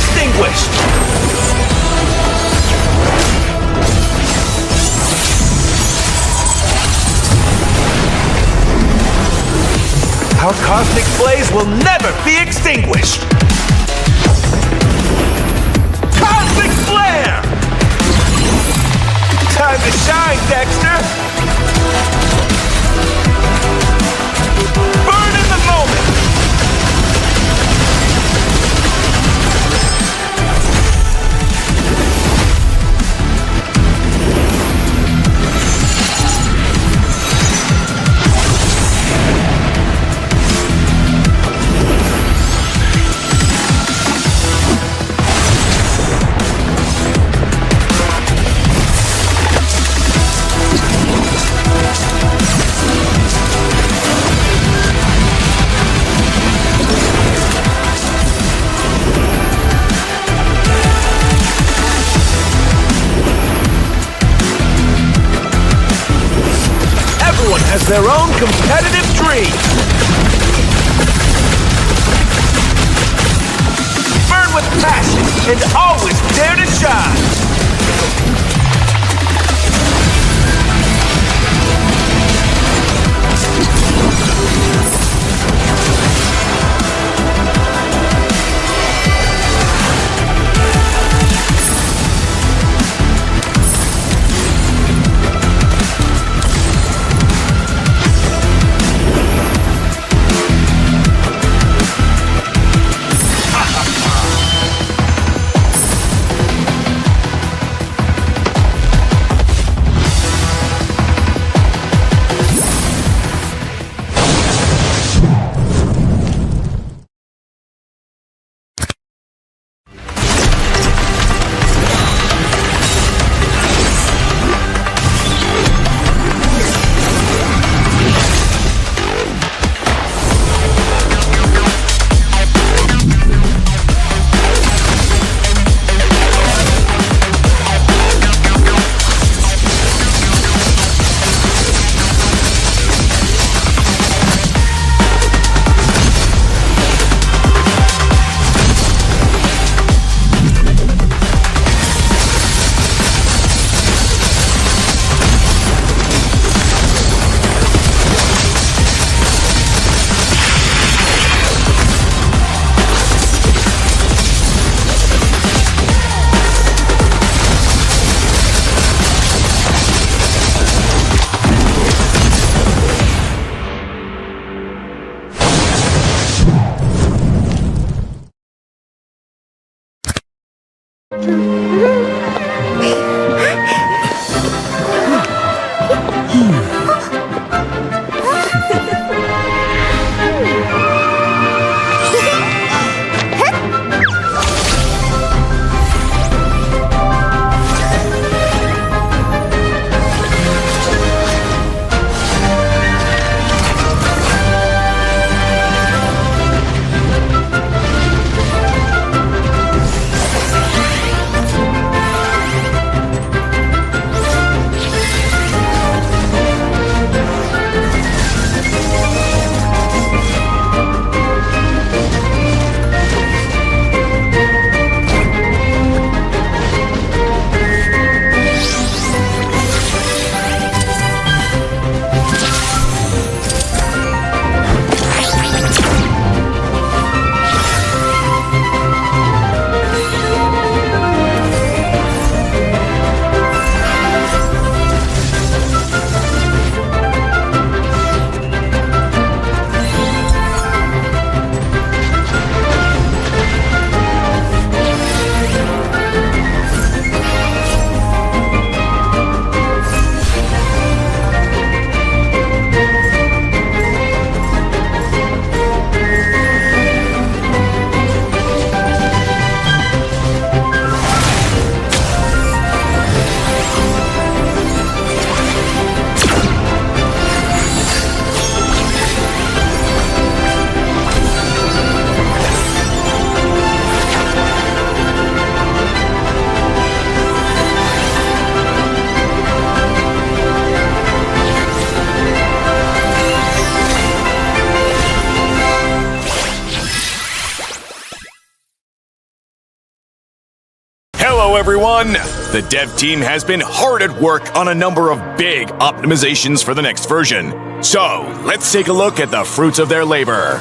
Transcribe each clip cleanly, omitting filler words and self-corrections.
extinguished! Our cosmic blaze will never be extinguished! Cosmic flare! Time to shine, Dexter! Burn in the moment! Has their own competitive dream. Burn with passion and always dare to shine. Hello everyone! The dev team has been hard at work on a number of big optimizations for the next version. So, let's take a look at the fruits of their labor.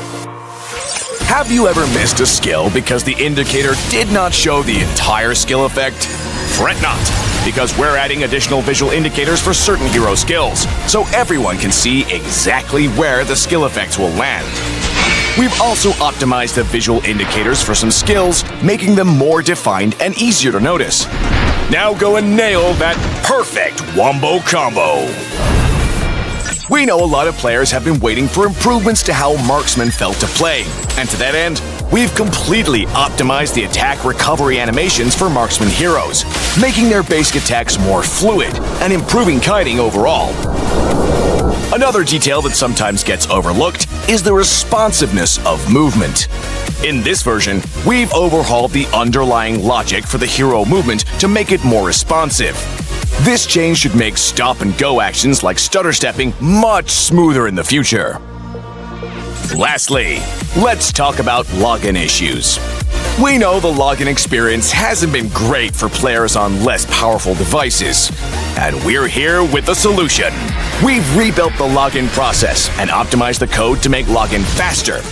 Have you ever missed a skill because the indicator did not show the entire skill effect? Fret not, because we're adding additional visual indicators for certain hero skills, so everyone can see exactly where the skill effects will land. We've also optimized the visual indicators for some skills, making them more defined and easier to notice. Now go and nail that perfect wombo combo! We know a lot of players have been waiting for improvements to how Marksman felt to play, and to that end, we've completely optimized the attack recovery animations for Marksman heroes, making their basic attacks more fluid and improving kiting overall. Another detail that sometimes gets overlooked is the responsiveness of movement. In this version, we've overhauled the underlying logic for the hero movement to make it more responsive. This change should make stop-and-go actions like stutter stepping much smoother in the future. Lastly, let's talk about login issues. We know the login experience hasn't been great for players on less powerful devices, and we're here with the solution. We've rebuilt the login process and optimized the code to make login faster,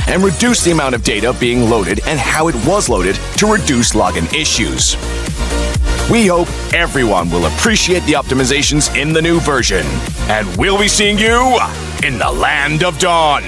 and reduce the amount of data being loaded and how it was loaded to reduce login issues. We hope everyone will appreciate the optimizations in the new version, and we'll be seeing you in the Land of Dawn.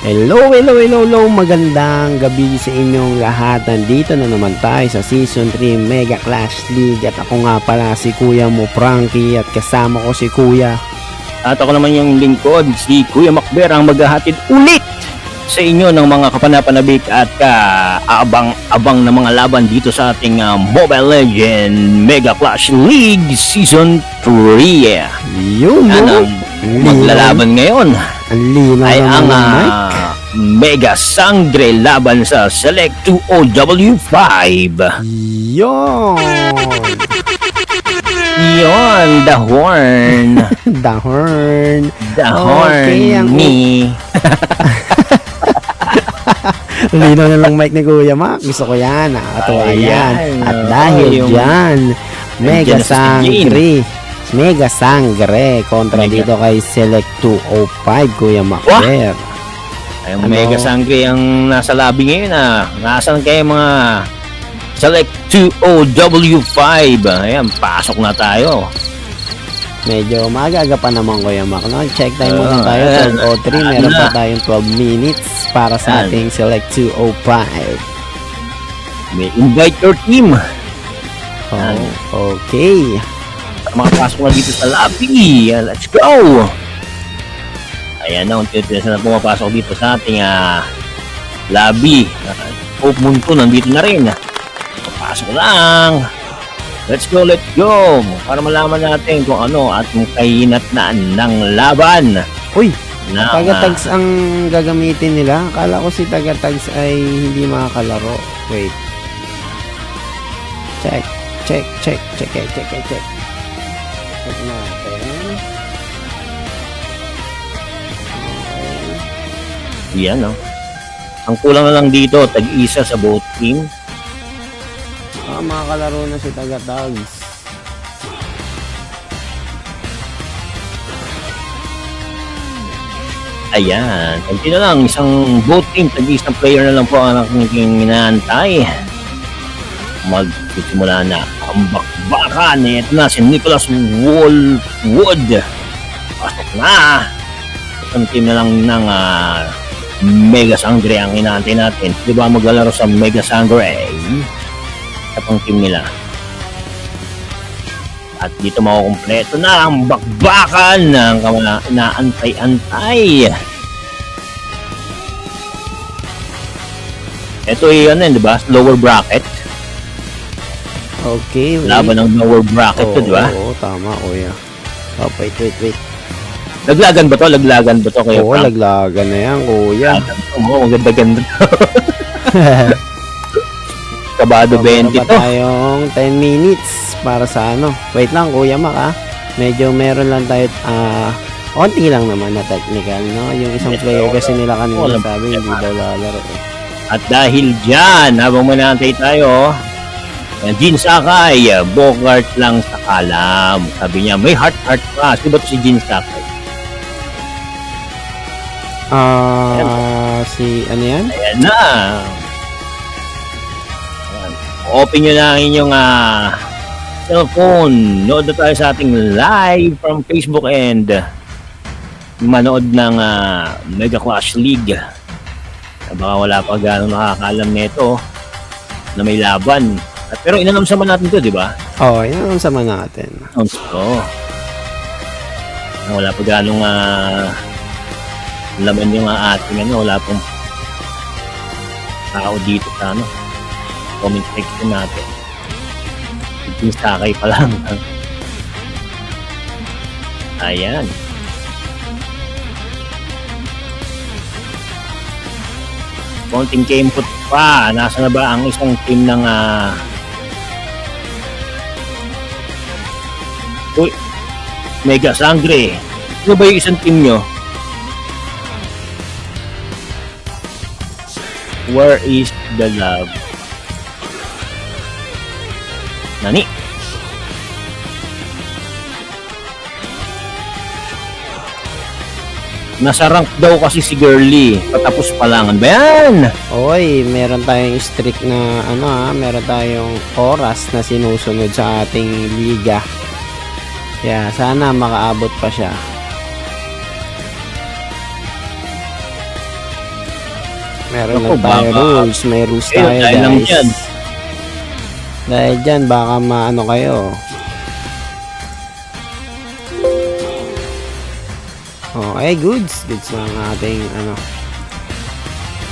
Hello, magandang gabi sa inyong lahat. Nandito na naman tayo sa Season 3 Mega Clash League at ako nga pala si Kuya mo Frankie at kasama ko si Kuya. At ako naman yung lingkod, si Kuya Macber, ang maghahatid ulit sa inyo ng mga kapanapanabik at kaabang-abang na mga laban dito sa ating Mobile Legends Mega Clash League Season 3. Yun, Ang maglalaban ngayon ang linaw ay ang ng mic. Mega Sangre laban sa Select 2OW5. Yun. Yon, the horn. The horn. The horn ang me. linaw na lang mic ni Kuya Mac. Gusto ko yan. Nakakatuwa yan. At dahil dyan, Mega Sangre. Mega Sangre kontra dito kay Select 205, Kuya Macber. Ay, Mega Sangre ang nasa lobby ngayon Nasaan kayo mga Select 2OW5? Ayan, pasok na tayo. Medyo maaga pa naman, Kuya Mac. No? Check time muna tayo. 12:03. Meron pa tayong 12 minutes para sa ating Select 205. May invite your team. Okay. Makapasok na dito sa lobby. Let's go! Ayan na, unti-unti na pumapasok dito sa ating lobby. Hope Munto nandito na rin. Papasok lang. Let's go! Para malaman natin kung ano ating kahinatnan ng laban. Uy! Taga-tags ang gagamitin nila. Akala ko si taga-tags ay hindi makakalaro. Wait. Check natin. Yan, no? Ang kulang na lang dito, tag-isa sa both team. Makakalaro na si taga-tags. Ayan, konti na lang, isang both team, tag-isang player na lang po ang aking inaantay. Magsisimula na ang bakbakan. Ito na si Nicholas Wood. Pasok na. Isang team na lang ng Mega Sangre ang inaantay natin. Di ba maglalaro sa Mega Sangre? Sa pang team nila. At dito makukumpleto na ang bakbakan ng inaantay-antay. Ito ay ano yun, di ba? Lower bracket. Okay, wait. Laban ng lower bracket to, di ba? Oo, tama, kuya. Oh, wait. Laglagan ba to? Laglagan ba to kayo? Oo, laglagan na yan, kuya. Oo, maganda-ganda. Kabado 20 Meron pa to. tayong 10 minutes para sa ano. Wait lang, Kuya Mac, ah. Medyo meron lang tayo, konti lang naman na technical, no? Yung isang player kasi nila kanina Oo, sabi, hindi daw lalaro eh. At dahil dyan, habang manantay tayo, Jin Sakai, Bogart lang sa kalam. Sabi niya, may heart pa. Sino ba to si Jin Sakai? Si, ano yan? Ayan na. Ayan. Open nyo na ang inyong cellphone. Nood na tayo sa ating live from Facebook and manood ng Mega Clash League. Baka wala pa gano'ng nakakaalam nito na may laban. Pero inanamsaman natin to, di ba? Oo, yun ang sama natin. Oo. Wala pa gano'ng laman yung ating wala pong tao dito sa comment section natin. Yung sakay pa lang. Ayan. Konting input pa. Nasa na ba ang isang team ng Mega Sangre? Ano ba yung isang team nyo? Where is the love? Nani? Nasa rank daw kasi si Girly. Patapos pa lang. Ano ba yan? Oy, meron tayong streak na, meron tayong oras na sinusunod sa ating liga. Kaya sana makaabot pa siya. Meron Ako, lang tayo baka- rules. May rules Ayun, tayo, dahil lang guys. dyan. Dahil dyan, baka maano kayo. Okay, goods. Goods na ang ating,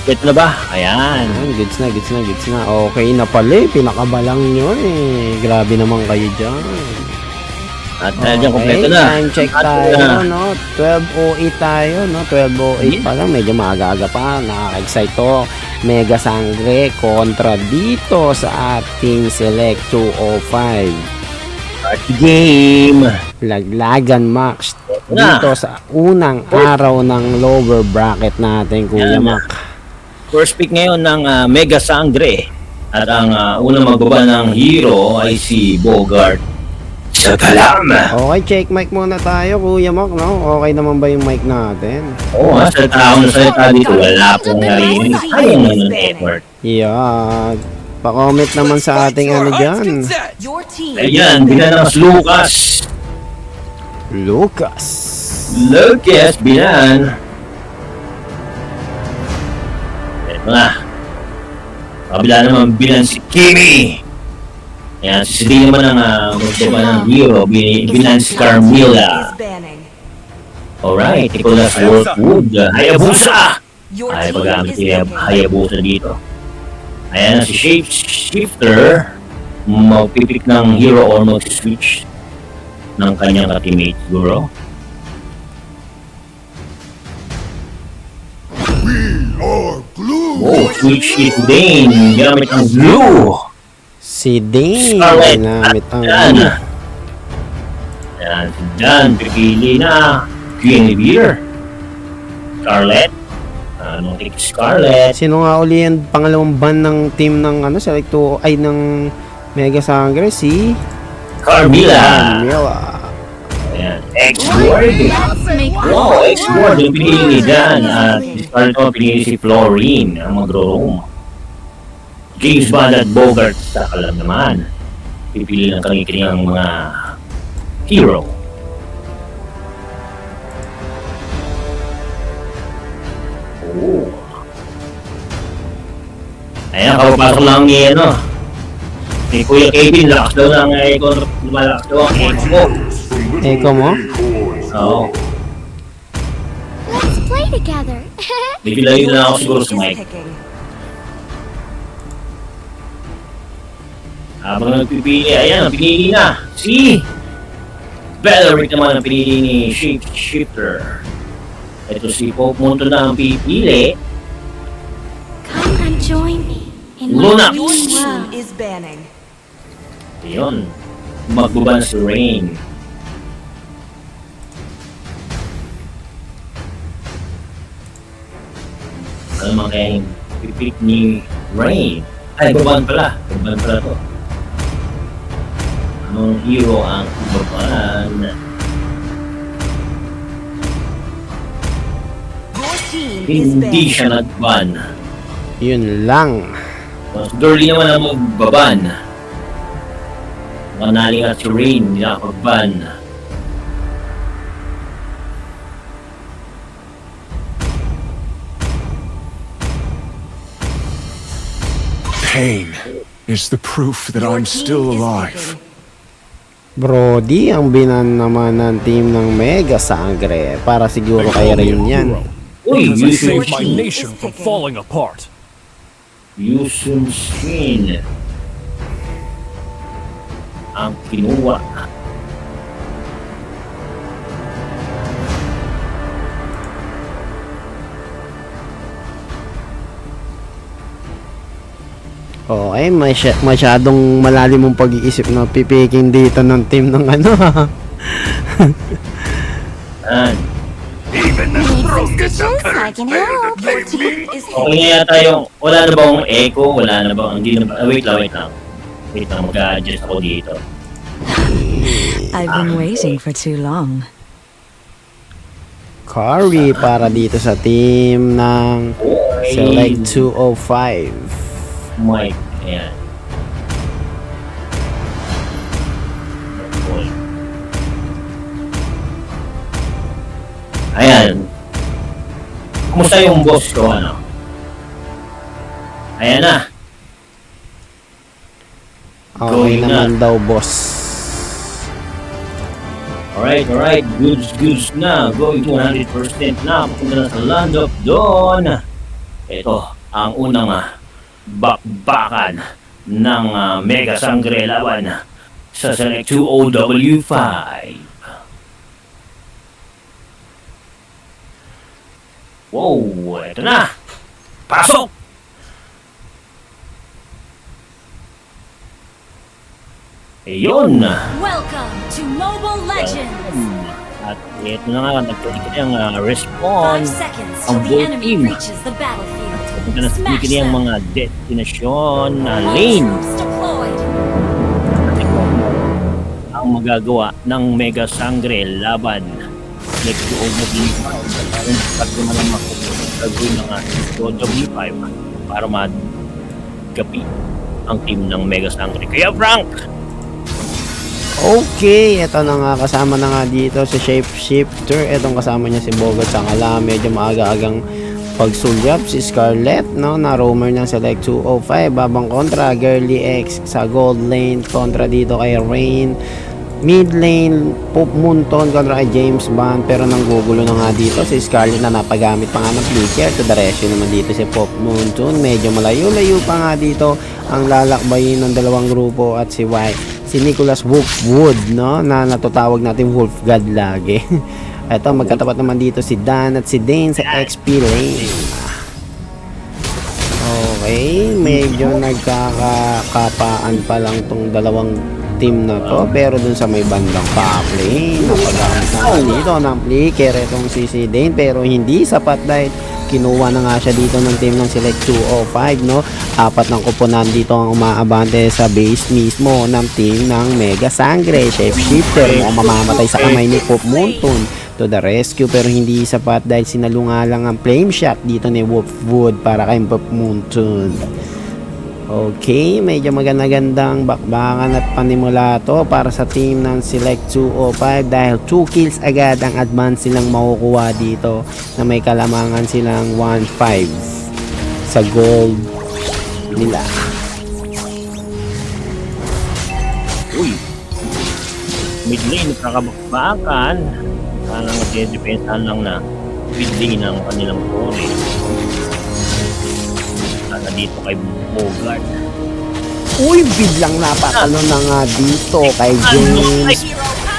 Get na ba? Ayan. Ayan, goods na. Okay na pala eh. Pinakabalang nyo eh. Grabe naman kayo dyan. At dyan, kompleto na. Time check At, tayo, no? 12:08 tayo, no? 12:08 pa lang. Medyo maaga-aga pa. Nakaka-excite to. Mega Sangre kontra dito sa ating Select 205. Party game. Laglagan Max Na. dito sa unang araw ng lower bracket natin, Kuya Yan. Mac. First pick ngayon ng Mega Sangre. At ang unang magbaba ng hero ay si Bogart sa kalam. Okay, check mic muna tayo, Kuya Mac, no? Okay naman ba yung mic natin? Oo, sa taong salita dito, wala pong narinig. Sayang naman ang effort. Yeah. Pa-comment naman sa ating dyan. Your team. Ayan, bigyan ng Lucas. Lucas. Binan. Ito na. Kabila naman binan si Kimi. Ayan, si Sidi naman ang magbaba ng hero. Binan si Carmilla. Alright, Nicolas Workwood. Hayabusa! Ay, pag-gamit si Hayabusa dito. Ayan na si Shapeshifter. Magpipik ng hero or mag-switch ng kanyang ka-teammate siguro. Oh, switch is Dane. Gamit ang blue. Si Dane. Scarlet. Ginamit ang Yan. Yan, si Dan. Pipili na. Guinevere. Scarlet. Anong take Scarlet? Sino nga uli yung pangalawang ban ng team ng Select 2 ay ng Mega Sangre? Si Carmilla. Camila. Ayan. X-Word. Wow, X-Word. Yung pinili ni Dan. At si Scarlet mo pinili si Florine. Ang magro-roam. James Bond at Bogart sa kalam naman. Pipili ng kanilang mga hero. Oh. Ayan, kapapasok lang ni ni Kuya Kevin, lakas daw ng lumalakas daw ang ex mo. Echo mo? Oo. Let's play together. May pilayin na ako siguro sa mic. Habang nagpipili, ayan, pinili na. Si Belleric naman ang pinili ni Shapeshifter. Ito si Pope Monto na ang pipili. Come and join me in Luna. my Your dream team world. is banning. Ayun. Magbaban si Rain. Ano man kaya yung pipick ni Rain? Ay, baban pala. Baban pala to. Anong hero ang baban? Your team is Hindi banning. siya nagban. Yun lang. Mas Dorley naman ang magbaban. Manaling at si Rain, hindi nakapagban. Pain is the proof that Your I'm team still is alive. picking. Brody, ang binan naman ng team ng Mega Sangre. Para siguro kay Rain yan. Uy, Because I Yusun saved my team nation is from picking. falling apart. Yusun Shin ang kinuha. Okay, masyadong malalim mong pag-iisip na pipiking dito ng team ng ano. Yan. Need assistance? I can help. Your team is Okay na yata yung, wala na bang echo? Wala na bang, hindi na ba, wait lang. Wait lang, mag-adjust ako dito. I've been waiting for too long. Curry para dito sa team ng Select 205. Mike, ayan. Ayan. Kumusta yung boss ko, ano? Ayan na. Okay Going naman daw, boss. Alright. Goods na. Going to 100% na. Papunta na sa Land of Dawn. Ito, ang unang bakbakan ng Mega Sangre laban sa Select 2OW5. Wow, ito na. Pasok! Ayun. Welcome to Mobile Legends. At ito na nga, nagpili ang 5 response. seconds Ang till the bull enemy team. reaches the battlefield. Punta na sa Smash pili ang them. mga destinasyon na All lane. troops deployed. Ang magagawa ng Mega Sangre laban. Next to OW5. Ang tatlo na lang gagawin ng OW5 para magapi ang team ng Mega Sangre. Kaya Frank! Okay, ito na nga, kasama na nga dito si Shapeshifter. Itong kasama niya si Bogot sa kala, medyo maaga-agang pagsulyap si Scarlett, no, na roamer ng Select 205. Babang kontra, Girly X sa gold lane, kontra dito kay Rain. Mid lane, Pope Munton kontra kay James Bond, pero nanggugulo na nga dito si Scarlett na napagamit pa nga ng flicker. To the rescue naman dito si Pope Munton, medyo malayo-layo pa nga dito ang lalakbayin ng dalawang grupo at si Nicholas Wolfwood, no, na natutawag natin Wolf God lagi. Ito, magkatapat naman dito si Dan at si Dane sa XP lane. Okay, medyo nagkakapaan pa lang tong dalawang team na to, pero dun sa may bandang top lane, napagamit na nga dito ng flicker itong si Dane, pero hindi sapat dahil kinuha na nga siya dito ng team ng Select 205, no? Apat ng kuponan dito ang umaabante sa base mismo ng team ng Mega Sangre. Shapeshifter mo mamamatay sa kamay ni Pope Munton. To the rescue, pero hindi sapat dahil sinalunga lang ang flame shot dito ni Wolfwood para kay Pope Munton. Okay, medyo magandang bakbakan at panimula to para sa team ng Select 205 dahil 2 kills agad ang advance silang makukuha dito na may kalamangan silang 1-5 sa gold nila. Uy! Mid lane, kakabakbakan. Parang depensahan lang na mid lane ang kanilang core. Sana dito kay Bogart. Uy, biglang napatalo na nga dito kay James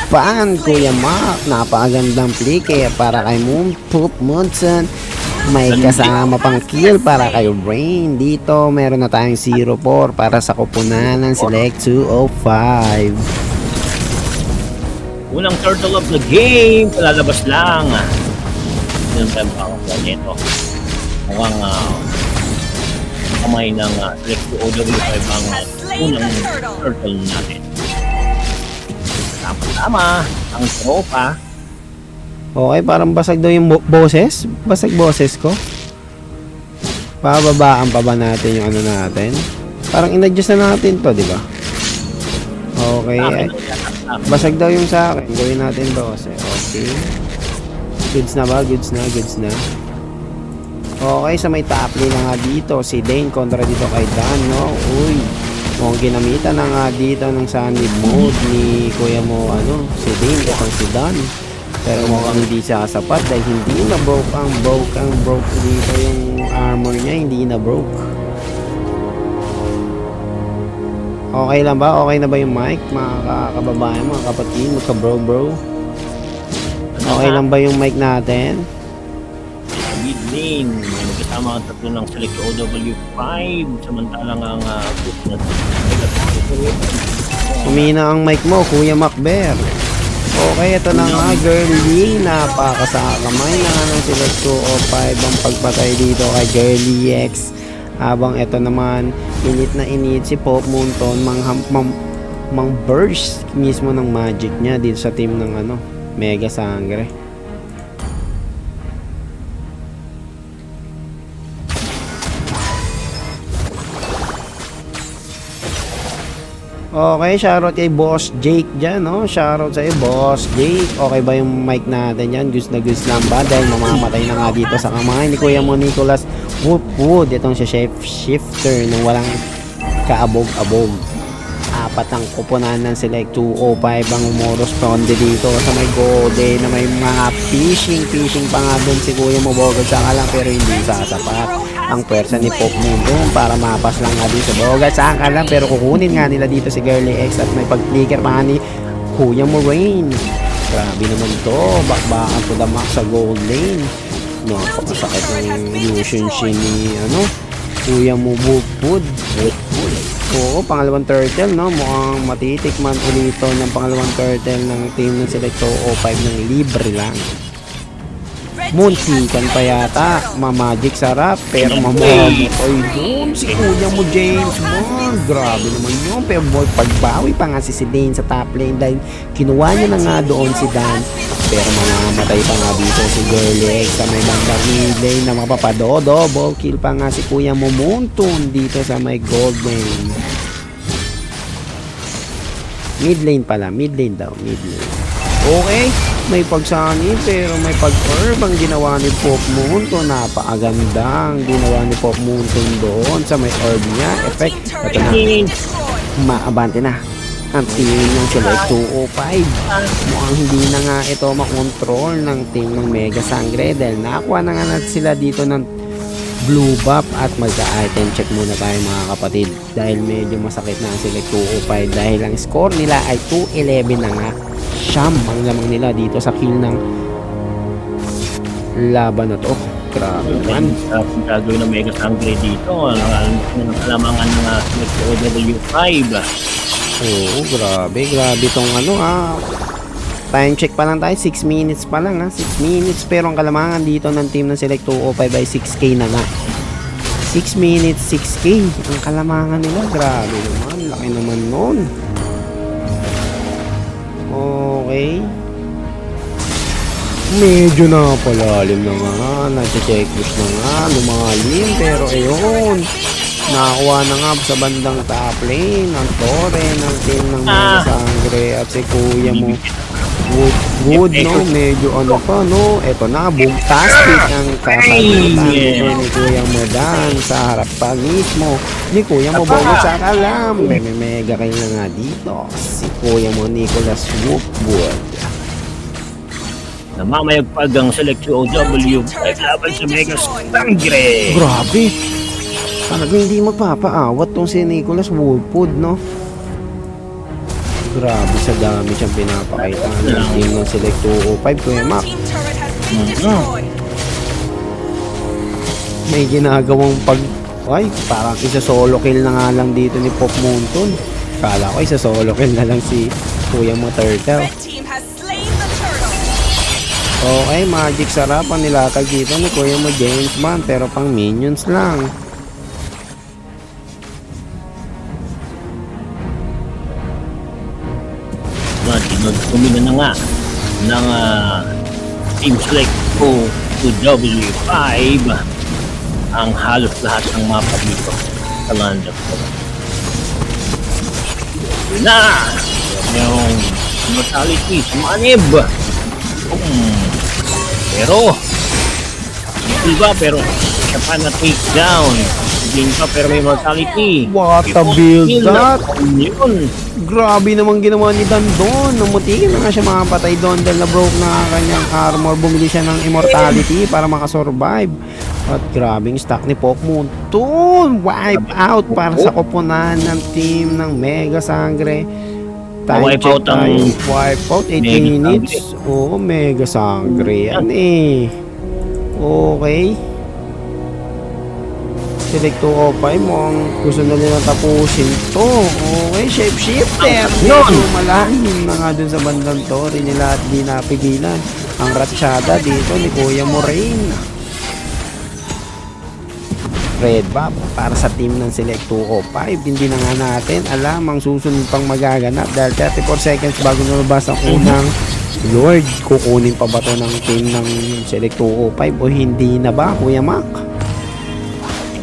Pan, Kuya Mark. Napakagandang play kaya para kay Poop Munson. May kasama pang kill para kay Rain. Dito meron na tayong 0-4 para sa kupunan ng Select 205. Unang turtle of the game, lalabas lang. Yung time pa ako nito. Mukhang kamay ng Select 205 ang unang turtle natin. Tama-tama, ang tropa. Okay, parang basag daw yung boses. Basag boses ko. Pababaan pa ba natin yung ano natin? Parang in-adjust na natin to, di ba? Okay. Basag daw yung sa akin. Gawin natin 12. Okay. Goods na ba? Goods na, goods na. Okay, sa may top lane na nga dito. Si Dane kontra dito kay Dan, no? Uy. Mukhang ginamitan na nga dito ng sunny mode ni kuya mo, ano, si Dane, itong si Dan. Pero mukhang hindi siya sapat dahil hindi na broke dito yung armor niya, hindi na broke. Okay lang ba? Okay na ba yung mic? Mga kababayan, mga kapatid, magka-bro. Okay lang ba yung mic natin? Mid lane, may kasama ang tatlo ng Select OW5, samantalang ang group na Humina ang mic mo, Kuya Macber. Okay, ito na nga, Girly. Napakasakamay na nga ng Select 205 ang pagpatay dito kay Girly X. Habang ito naman, init na init si Pop Moonton, mang burst mismo ng magic niya dito sa team ng ano, Mega Sangre. Okay, shoutout kay Boss Jake dyan, no? Shoutout sa'yo, Boss Jake. Okay ba yung mic natin yan? Goose na goose lang ba? Dahil mamamatay na nga dito sa kamay ni Kuya mo Nicholas Wood. Itong si Chef Shifter nung walang kaabog-abog. Apat ang kupunan ng Select 205 ang umoros pronde dito sa may Gode na may mga fishing pa nga doon si Kuya mo Bogod sa lang pero hindi sasapat ang pwersa ni Pop Moon para mapas lang nga dito sa Bogod sa lang pero kukunin nga nila dito si Girly X at may pag-flicker pa nga ni Kuya mo Rain. Grabe naman to, bakbakan to the max sa gold lane. No, pakasakit ng illusion ni ano Kuya mo Wood. Oo, pangalawang turtle, no? Mukhang matitikman ulito ng pangalawang turtle ng team ng Select 205 ng libre lang. Muntikan pa yata, mamagic sarap, pero mamamit. Ay, doon si kuya mo James Bond. Grabe naman yun. Pero boy, pagbawi pa nga si Dane sa top lane dahil kinuha niya na nga doon si Dan. Pero mamamatay pa nga dito si Girly X sa may bandang mid lane na mapapado. Double kill pa nga si kuya mo Moonton dito sa may gold lane. Mid lane pala, mid lane daw, mid lane. Okay, may pagsani pero may pag-herb ang ginawa ni Pop Moonton. Napakagandang ginawa ni Pop Moonton doon sa may herb niya. Effect, ito na, maabante na ang team ng Select 205. Mukhang hindi na nga ito makontrol ng team ng Mega Sangre dahil nakakuha na nga natin sila dito ng blue buff at magka-item check muna tayo mga kapatid dahil medyo masakit na ang Select 205 dahil ang score nila ay 211 na nga. Siyam ang lamang nila dito sa kill ng laban na to. Grabe naman. Gagawin ng Mega Sangre dito. Ang kalamangan ng Select OW5. Oo, grabe tong ano time check pa lang tayo, 6 minutes pa lang 6 minutes pero ang kalamangan dito ng team ng Select 205 ay 6k na nga. 6 minutes, 6k ang kalamangan nila. Grabe naman, laki naman nun. Okay. Medyo na palalim na nga, nag-checklist na nga, lumalim pero ayun. Nakakuha na nga sa bandang top lane ang Tore ng team ng Mega Sangre at si kuya mo Wood, no? Medyo ano pa, no? Eto na, boomtastic ang kasagutan dito ni Kuya mo Dan sa harap pa mismo ni Kuya mo Bogod sa kalam. May mega kayo na nga dito si Kuya mo Nicholas Wood. Namamayagpag ang Select OW5 laban sa Mega Sangre. Grabe! Talagang hindi magpapaawat tong si Nicholas Woolfood, no? Grabe sa dami siyang pinapakita ng team ng Select 205, Kuya Blue Mac. team turret has been destroyed. May ginagawang ay, parang isa solo kill na nga lang dito ni Pop Moonton. Kala ko isa solo kill na lang si Kuya Mo Turtle. Red team has slain the turtle. Okay, Magic sarap ang nilatag dito ni Kuya Mo James Man, pero pang minions lang. Tumina na nga ng Team Select 2W5 ang halos lahat ng mapa dito sa land of na yung mortality sumanib. Pero iba pero siya pa na take down din pa pero may mortality. What a build that! Yun. Grabe naman ginawa ni Dan doon. Namutikin na nga siya makapatay doon dahil na broke na kanyang armor. Bumili siya ng immortality para makasurvive. At grabing stack ni Pop Moon. Wipe out para sa koponan ng team ng Mega Sangre. Time Wipe check out ang tayo. Wipe out 8 Mega minutes. Oo, Mega Sangre. Yan eh. Okay. Select 205 mo ang gusto na nila tapusin to. Okay, shapeshifter. Medyo malalim na nga dun sa bandang Tori nila at di napigilan ang ratsyada dito ni Kuya Moraine. Red Bob para sa team ng Select 205. Hindi na nga natin alam ang susunod pang magaganap dahil 34 seconds bago lumabas ang unang Lord. Kukunin pa ba to ng team ng Select 205 o hindi na ba, Kuya Mac?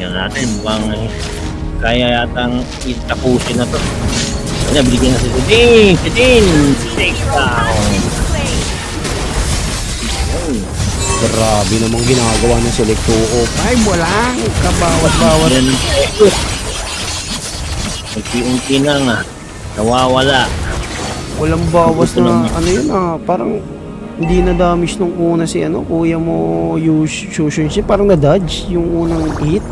Natin mukhang kaya yatang itapusin na to. Kaya binigyan na si Sidin take down. Grabe namang ginagawa ng Select 205. Walang kabawat-bawat. Unti-unti na nga nawawala. Walang bawas na ano yun parang hindi na damage nung una si Kuya Mo Yushun siya. Parang na-dodge yung unang hit.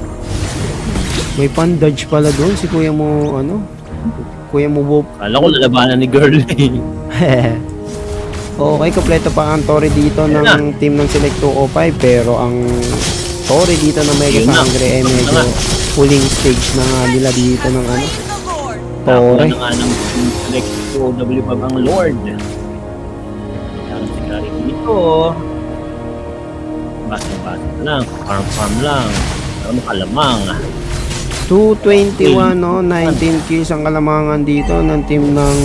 May pan-dodge pala doon si Kuya Mo Kuya Mo Bob. Kala ko lalabanan ni girl. Okay, kompleto pa ang Tori dito ng team ng Select 205 pero ang Tori dito ng Mega Sangre ay medyo pulling stage na nga nila dito ng Tori. Na nga ng Select 2W5 ang Lord. Yan si Gary dito. Basta lang, farm lang. Ano kalamang. 221 19 kills ang kalamangan dito ng team ng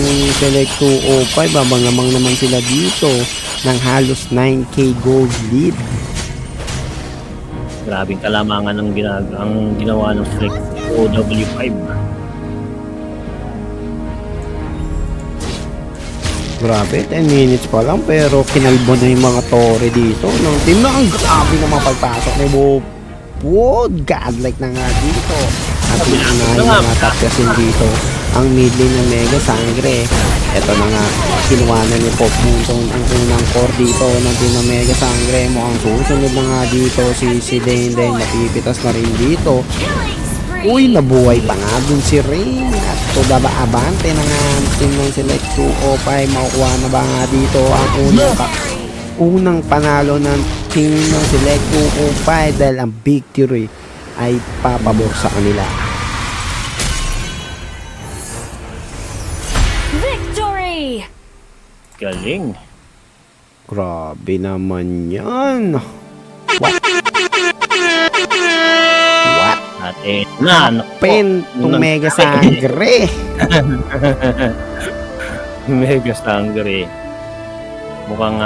Select 205. Babang-lamang naman sila dito ng halos 9k gold lead. Grabing kalamangan ang ginawa ng Select 2W5. Grabe, 10 minutes pa lang pero kinalbo na yung mga Tori dito ng team na ang grabe na mapagpasok ni Bob. Godlike na nga dito. At pinanahin na nga tapyasin dito ang mid lane ng Mega Sangre. Ito na nga, kinuha na ni Pop Moonton ang unang core dito ng team ng Mega Sangre. Mukhang susunod na nga dito si Dane Dane. Napipitas na rin dito. Uy, nabuhay pa nga dun si Rain. At tudaba abante na nga ang team ng Select 205. Makukuha na ba nga dito ang unang panalo ng team ng Select 205 dahil ang victory ay papabor sa kanila. Victory! Galing. Grabe naman yan. What? Ate na. Pen tong Mega Sangre. Mega Sangre. Mukhang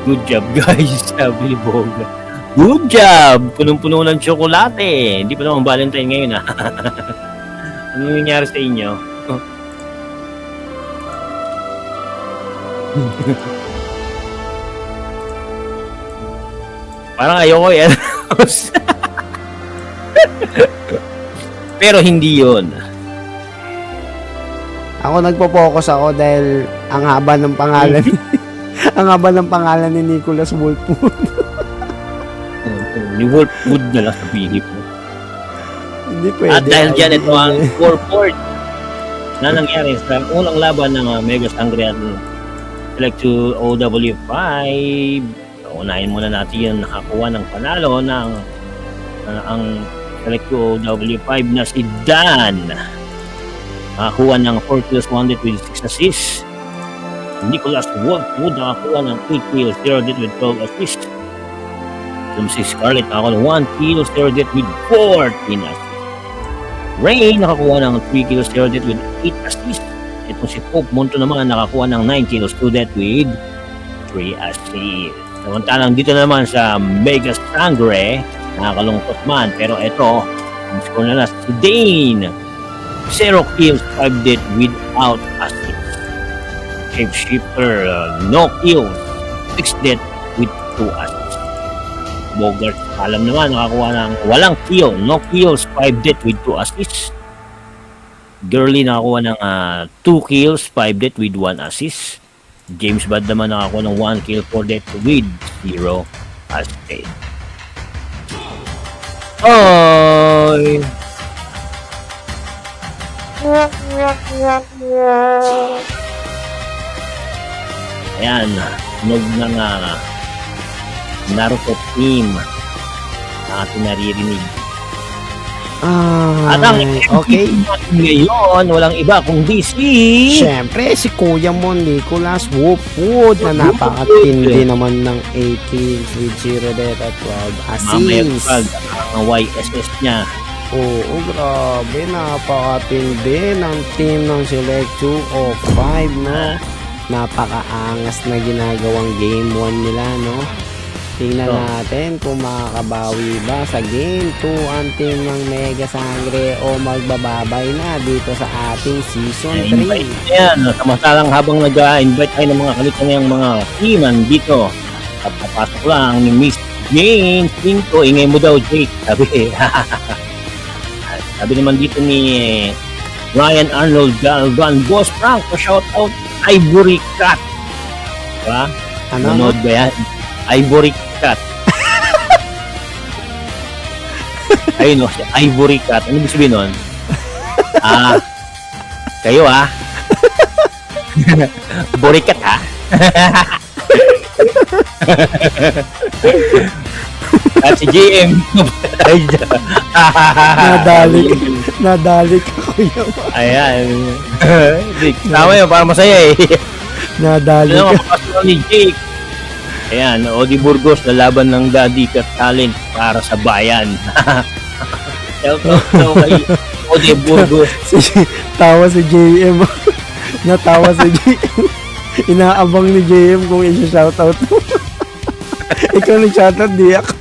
good job guys, sabi ni Boga. Good job! Punong-puno ng tsokolate. Hindi pa naman Valentine ngayon Ano nangyari sa inyo? Parang ayoko yan. Pero hindi yun. Ako nagpo-focus ako dahil ang haba ng pangalan ang haba ng pangalan ni Nicholas Woolfood. Ni Wolfwood na lang sabihin mo. Hindi pwede. At dahil dyan, ito ang scoreboard na nangyari sa unang laban ng Mega Sangre at Select to OW5. Unahin muna natin yung nakakuha ng panalo ng ang Select to OW5 na si Dan. Nakakuha ng 4 kills, 1 death with 6 assists. Nicholas Wolfwood nakakuha ng 8 kills, 0 death with 12 assists. Itong si Scarlett nakakuha ng 1 kill, 0 death with 14 assists. Ray nakakuha ng 3 kills, 0 death with 8 assists. Itong si Pope Monto naman nakakuha ng 9 kills, 2 death with 3 assists. Samantalang dito naman sa Mega Sangre, nakakalungkot man. Pero ito, ang score na si Dane. 0 kills, 5 death without assist. Shapeshifter, no kills, 6 death with 2 assist. Bogart, alam naman, nakakuha ng walang kill, no kills, 5 death with 2 assists. Girly nakakuha ng 2 kills, 5 death with 1 assist. James Bad naman nakakuha ng 1 kill, 4 death with 0 assist. Oy! Ayan, tunog ng Naruto team na ating naririnig. At ang okay. natin ngayon, walang iba kundi si... Siyempre, si Kuya Mon Nicholas Wolfwood na napakatindi naman ng 8 kills with 0 death at 12 Mamaya assists. pag ang YSS niya. Oo, grabe. Napakatindi ng team ng Select 205, no? Napakaangas na ginagawang game 1 nila, no? Tingnan natin kung makakabawi ba sa game 2 ang team ng Mega Sangre o magbababay na dito sa ating season 3. Invite yan. Samantalang habang nag-invite tayo ng mga kalitang mga teaman dito. At napasok lang ni Miss Jane Pinto. Ingay mo daw, Jake. Sabi naman dito ni Ryan Arnold Galvan. Boss Frank, shout out Ivory Cat. Diba? Ano? Manood ba yan? Ivory Cat. Ayun o, Ivory Cat. Ano ibig sabihin nun? Kayo Borikat At si JM. Nadali ka, Kuya Mon. Ayan. Tama yun, para masaya eh. Nadali Ano ka. mapapasok ni Jake? Ayan, Odi Burgos, lalaban ng Daddy Cat Talent para sa bayan. Shout out kay Odi Burgos. Tawa si JM. Natawa si JM. Inaabang ni JM kung i-shoutout mo. Ikaw nag-shoutout, di ako.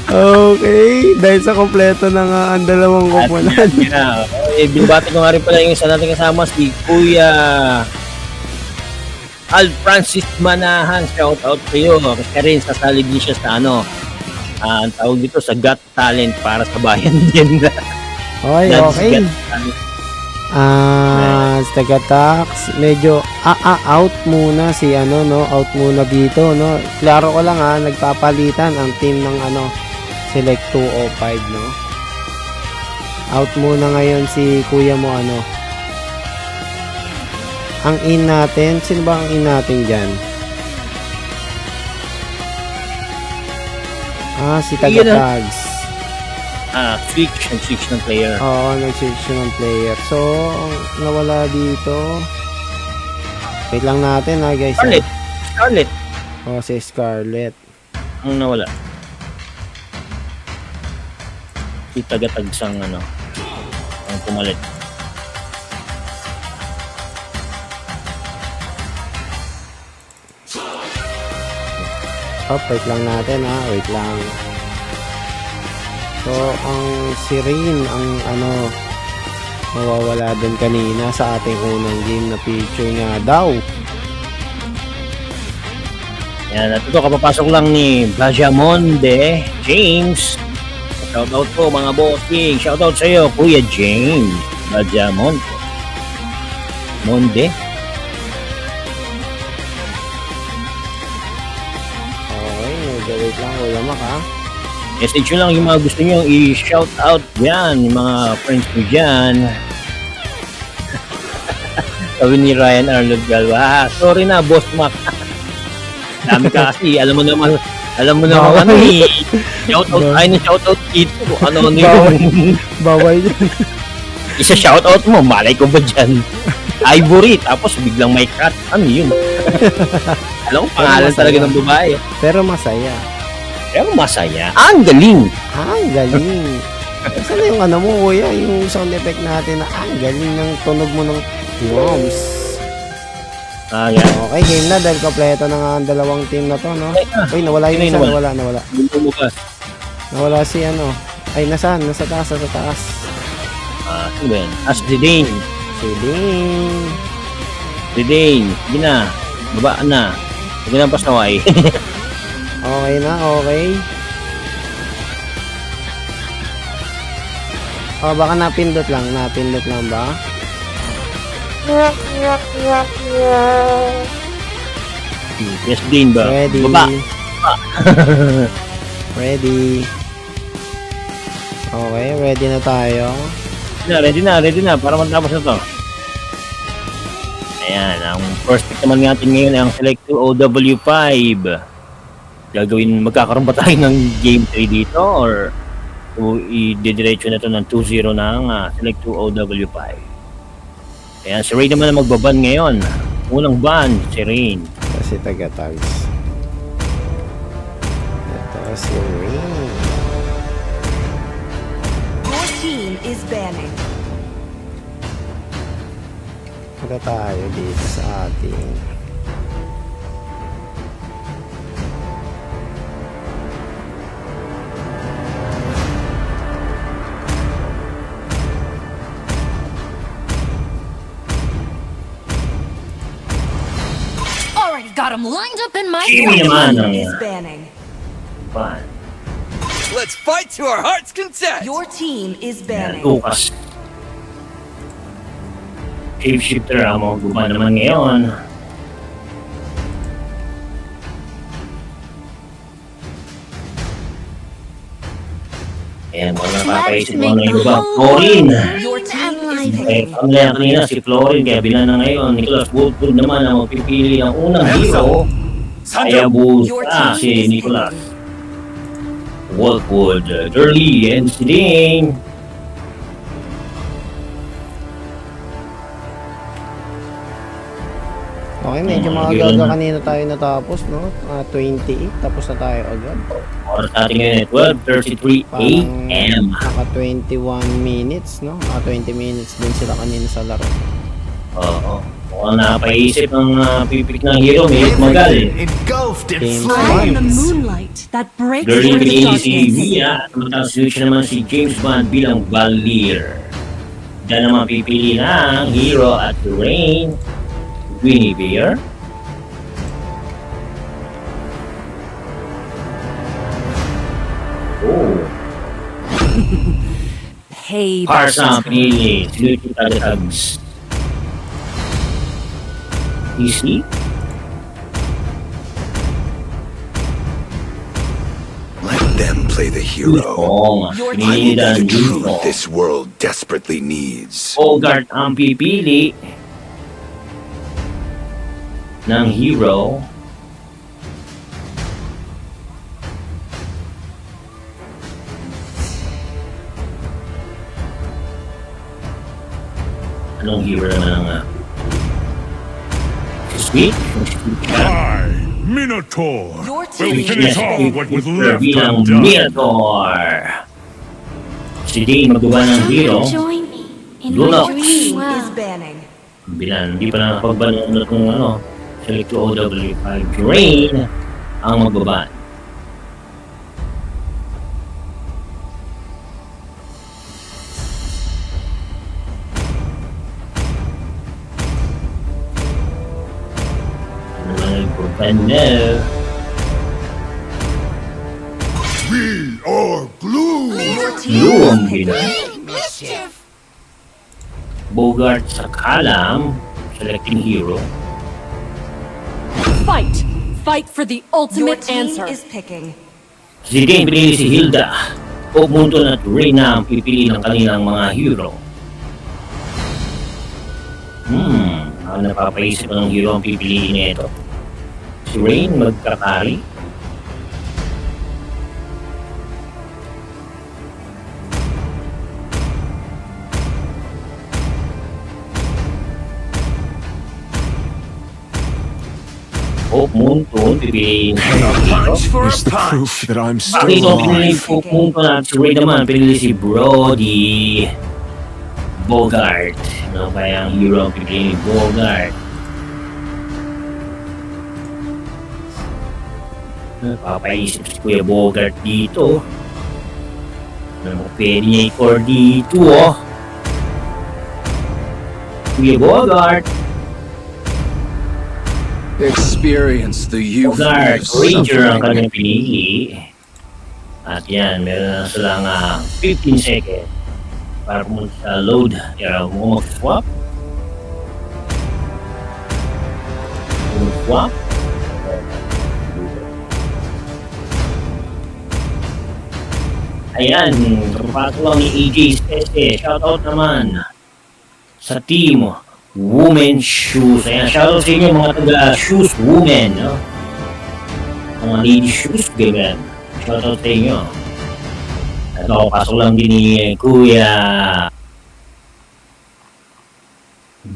Okay, dahil sa kompleto na nga ang dalawang koponan. Binabati ko nga rin pala yung isa natin kasama, si Kuya Al Francis Manahan. Shout out sa iyo. Kasi rin sasali din siya sa ang tawag dito sa Got Talent para sa bayan din. Okay, okay. Taga-tax, medyo out muna si out muna dito, no. Klaro ko lang nagpapalitan ang team ng Select 205, no. Out muna ngayon si Kuya mo ang in natin. Sino ba ang in natin dyan? Si taga-tags. Switch ng player. Oo, nag-switch ng player. So, nawala dito. Wait lang natin guys. Scarlett. Si Scarlett. Ang nawala. Si taga-tagsang ang pumalit. Wait lang natin wait lang. So, ang si Rain, ang mawawala din kanina sa ating unang game na picture niya daw. Yan, at ito, kapapasok lang ni Bajamonde James. Shoutout po mga bossing. Shoutout sa iyo, Kuya James Bajamonde. Monde. Okay, wait lang, Kuya Mac Message nyo lang yung mga gusto nyo i-shout out dyan, yung mga friends nyo dyan. Sabi ni Ryan Arnold Galva, sorry na, Boss Mac. Dami ka kasi, alam mo naman ano eh. Shout out, ay na shout out dito. Ano yun? Bawal yun. Isa shout out mo, malay ko ba dyan? Ivory, tapos biglang may cat. Ano yun? Alam ko, pangalan talaga ng babae. Pero masaya. Pero masaya. Ang galing! Ang galing. Saan na yung ano mo, kuya? Yung sound effect natin na ang galing ng tunog mo ng drums. Yan. Okay, game na dahil kompleto na nga ang dalawang team na to, no? Uy, nawala yung isa, nawala. Buto mo ba? Nawala si ano. Ay, nasaan? Nasa taas. Ano ba yan? Si Dane. Si Dane. Sige na. Babaan na. Sige na pasaway. Okay na, okay. Baka napindot lang ba? Yes, Dane ba? Ready. Baba. Ready. Okay, ready na tayo. Ready na. Para matapos na to. Ayan, ang first pick naman natin ngayon ay ang Select 2 OW5. Magkakaroon ba tayo ng game 3 dito or i-diretso na to ng 2-0 ng Select 2 OW5. Ayan, si Rain naman ang magbaban ngayon. Unang ban, si Rain. Kasi taga-tags. Ito si Rain. Your team is banning. Ito tayo dito sa ating Already got him lined up in my Kimi naman ang Is banning. ban. Let's fight to our heart's content. Your team is Ayan, banning. Lucas. Shapeshifter ang magbaban naman ngayon. Ayan, mga napapaisip mo na yung iba. Florin! Your team is Eh, picking. ang layan kanina si Florin, kaya bilang na ngayon, Nicholas Woodford naman ang magpipili ng unang hero. Kaya busa si Nicholas Woodford, Durley, and si Ding. Okay, medyo maaga kanina tayo natapos, no? 28, tapos na tayo agad. Oras natin ngayon ay 12:33 a.m. Naka 21 minutes, no? 20 minutes din sila kanina sa laro. Oo. Mukhang napaisip ng pipik ng hero, may magal. Engulfed in Game I am the one. moonlight that breaks Durley through the pinili si darkness. Mia, samantang switch naman si James Bond bilang Valier. Diyan naman pipili ng hero at Rain, Guinevere. Oh, Hey, Parsa ang pinili, si Lucio Tagatags. Easy? Let them play the hero. Oo nga, Your pinili The ng truth Lucio. this world desperately needs. Bogart ang pipili ng hero. Anong hero naman ang Sweet? I, Minotaur, Your will team finish is off banning. what was left bilang undone. Minotaur. Si Dane magawa ng hero. Join me in Lunox. my Your dream team is world. banning. Bilang hindi pa nakapagbanon na itong Select to OW5 Rain ang magbaba. Ano naman ang pagpanda? We are glue. Your team Blue is ang picking. bilang. Bogart sa Kalam, selecting hero. Fight! Fight for the Your ultimate team answer. is picking. Si Game pinili si Hilda. Pope Munton at Reyna ang pipili ng kanilang mga hero. Ang napapaisip ng hero ang pipiliin nito. Si Rain magkakari. Pope Munton pipiliin siya dito. Punch for a punch. that I'm Bakit ito pinili Pope Munton at si Ray naman pinili si Brody Bogart. Ano kaya ang hero ang pinili ni Bogart? Papaisip si Kuya Bogart dito. Ano mo pwede niya i-core dito, oh. Kuya Bogart. Experience the youth. Bogart, Ranger ang kanyang pinili. At yan, meron na silang 15 seconds para pumunta sa load. Kaya mo mag-swap. Swap. Ayan, kapapasok lang ni AJ Spese. Shoutout naman sa team Women Shoes. Ayan, shoutout sa inyo mga taga-shoes women. No? Mga lady shoes, ganyan. Shoutout sa inyo. At ako, pasok lang din ni Kuya